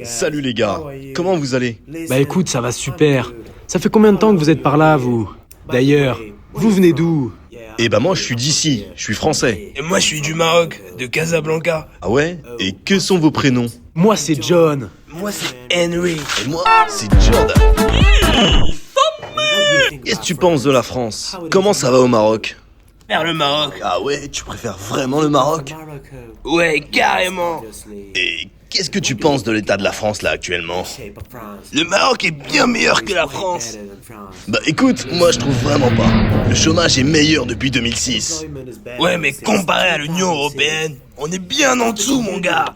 Salut les gars, comment vous allez? Bah écoute, ça va super. Ça fait combien de temps que vous êtes par là, vous? D'ailleurs, vous venez d'où? Eh ben moi je suis d'ici, je suis français. Et moi je suis du Maroc, de Casablanca. Ah ouais? Et que sont vos prénoms? Moi, c'est John. Moi c'est Henry. Et moi, c'est Jordan. Qu'est-ce que tu penses de la France? Comment ça va au Maroc? Vers le Maroc. Ah ouais, tu préfères vraiment le Maroc? Ouais, carrément. Et qu'est-ce que tu penses de l'état de la France là actuellement? Le Maroc est bien meilleur que la France. Bah écoute, moi je trouve vraiment pas. Le chômage est meilleur depuis 2006. Ouais, mais comparé à l'Union Européenne, on est bien en dessous, mon gars.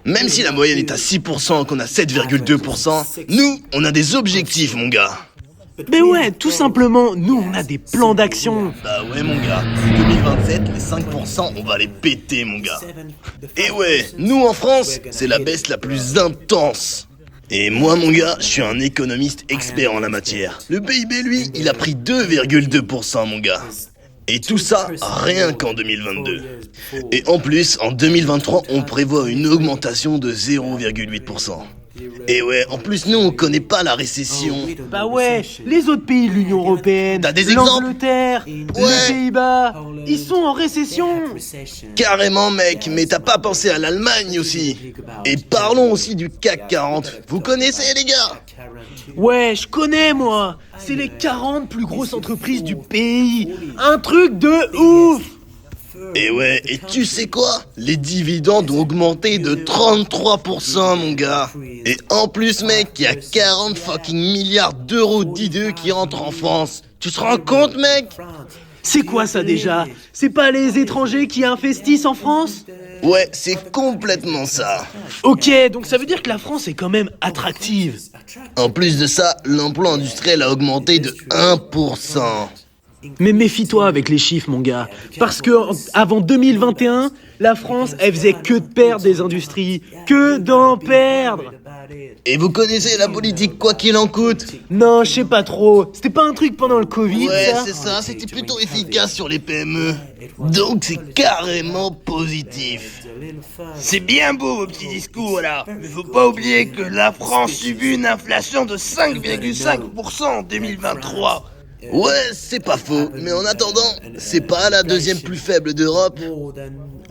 Même si la moyenne est à 6%, qu'on a 7,2%, nous, on a des objectifs, mon gars. Mais ouais, tout simplement, nous, on a des plans d'action. Bah ouais, mon gars. 2027, les 5%, on va les péter, mon gars. Et ouais, nous en France, c'est la baisse la plus intense. Et moi, mon gars, je suis un économiste expert en la matière. Le PIB, lui, il a pris 2,2%, mon gars. Et tout ça, rien qu'en 2022. Et en plus, en 2023, on prévoit une augmentation de 0,8%. Et ouais, en plus, nous, on connaît pas la récession. Bah ouais, les autres pays de l'Union Européenne, T'as des exemples? l'Angleterre, les Pays-Bas, ils sont en récession. Carrément, mec, mais t'as pas pensé à l'Allemagne aussi? Et parlons aussi du CAC 40. Vous connaissez, les gars? Ouais, je connais, moi. C'est les 40 plus grosses entreprises du pays. Un truc de ouf. Et ouais, et tu sais quoi? Les dividendes ont augmenté de 33%, mon gars. Et en plus, mec, il y a 40 fucking milliards d'euros d'idées qui rentrent en France. Tu te rends compte, mec? C'est quoi ça déjà? C'est pas les étrangers qui investissent en France? Ouais, c'est complètement ça. Ok, donc ça veut dire que la France est quand même attractive. En plus de ça, l'emploi industriel a augmenté de 1%. Mais méfie-toi avec les chiffres, mon gars. Parce que avant 2021, la France, elle faisait que de perdre des industries. Que d'en perdre. Et vous connaissez la politique quoi qu'il en coûte? Non, je sais pas trop. C'était pas un truc pendant le Covid, Ouais, ça? c'est ça, c'était plutôt efficace sur les PME. Donc c'est carrément positif. C'est bien beau vos petits discours là, mais faut pas oublier que la France subit une inflation de 5,5% en 2023. Ouais, c'est pas faux, mais en attendant, c'est pas la deuxième plus faible d'Europe.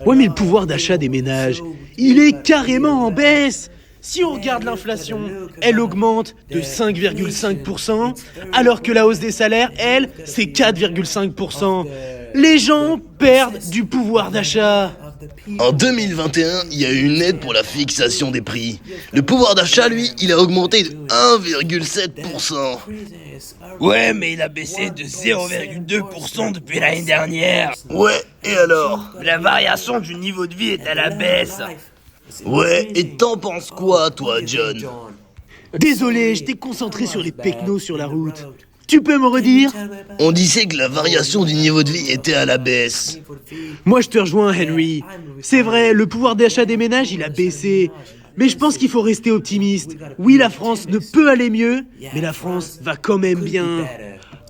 Ouais, mais le pouvoir d'achat des ménages, il est carrément en baisse. Si on regarde l'inflation, elle augmente de 5,5%, alors que la hausse des salaires, elle, c'est 4,5%. Les gens perdent du pouvoir d'achat. En 2021, il y a eu une aide pour la fixation des prix. Le pouvoir d'achat, lui, il a augmenté de 1,7%. Ouais, mais il a baissé de 0,2% depuis l'année dernière. Ouais, et alors? La variation du niveau de vie est à la baisse. Ouais, et t'en penses quoi, toi, John? Désolé, j'étais concentré sur les pecnos sur la route. Tu peux me redire? On disait que la variation du niveau de vie était à la baisse. Moi, je te rejoins, Henry. C'est vrai, le pouvoir d'achat des ménages, il a baissé. Mais je pense qu'il faut rester optimiste. Oui, la France ne peut aller mieux, mais la France va quand même bien.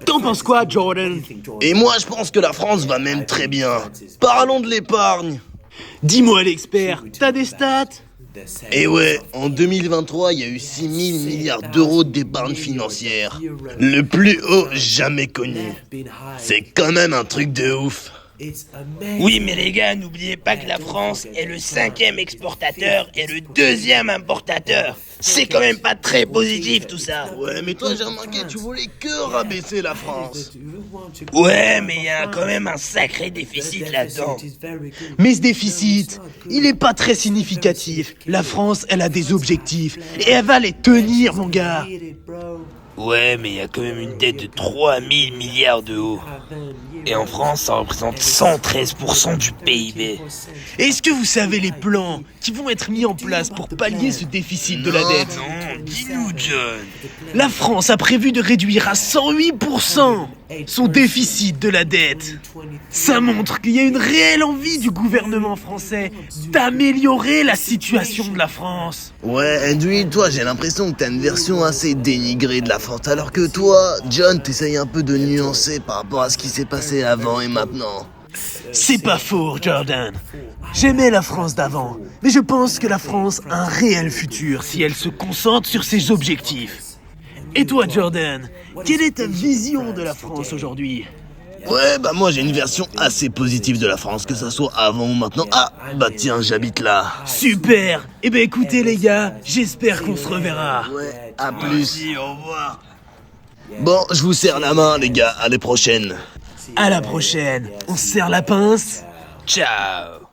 T'en penses quoi, Jordan? Et moi, je pense que la France va même très bien. Parlons de l'épargne. Dis-moi, l'expert, t'as des stats? Et ouais, en 2023, il y a eu 6 000 milliards d'euros d'épargne financière. Le plus haut jamais connu. C'est quand même un truc de ouf. Oui, mais les gars, n'oubliez pas que la France est le 5e exportateur et le 2e importateur. C'est quand même pas très positif tout ça. Ouais, mais toi, j'ai remarqué, tu voulais que rabaisser la France. Ouais, mais il y a quand même un sacré déficit là-dedans. Mais ce déficit, il est pas très significatif. La France, elle a des objectifs et elle va les tenir, mon gars. Ouais, mais il y a quand même une dette de 3000 milliards d'euros. Et en France, ça représente 113% du PIB. Est-ce que vous savez les plans qui vont être mis en place pour pallier ce déficit de la dette? Non, dis-nous, John. La France a prévu de réduire à 108% son déficit de la dette. Ça montre qu'il y a une réelle envie du gouvernement français d'améliorer la situation de la France. Ouais, Henry, toi, j'ai l'impression que t'as une version assez dénigrée de la France, alors que toi, John, t'essayes un peu de nuancer par rapport à ce qui s'est passé avant et maintenant. C'est pas faux, Jordan. J'aimais la France d'avant, mais je pense que la France a un réel futur si elle se concentre sur ses objectifs. Et toi, Jordan, quelle est ta vision de la France aujourd'hui? Ouais, bah moi j'ai une version assez positive de la France, que ça soit avant ou maintenant. Ah, bah tiens, j'habite là. Super. Eh ben écoutez les gars, j'espère qu'on se reverra. Ouais, à plus. Au revoir. Bon, je vous serre la main les gars, à la prochaine. À la prochaine. On se serre la pince. Ciao.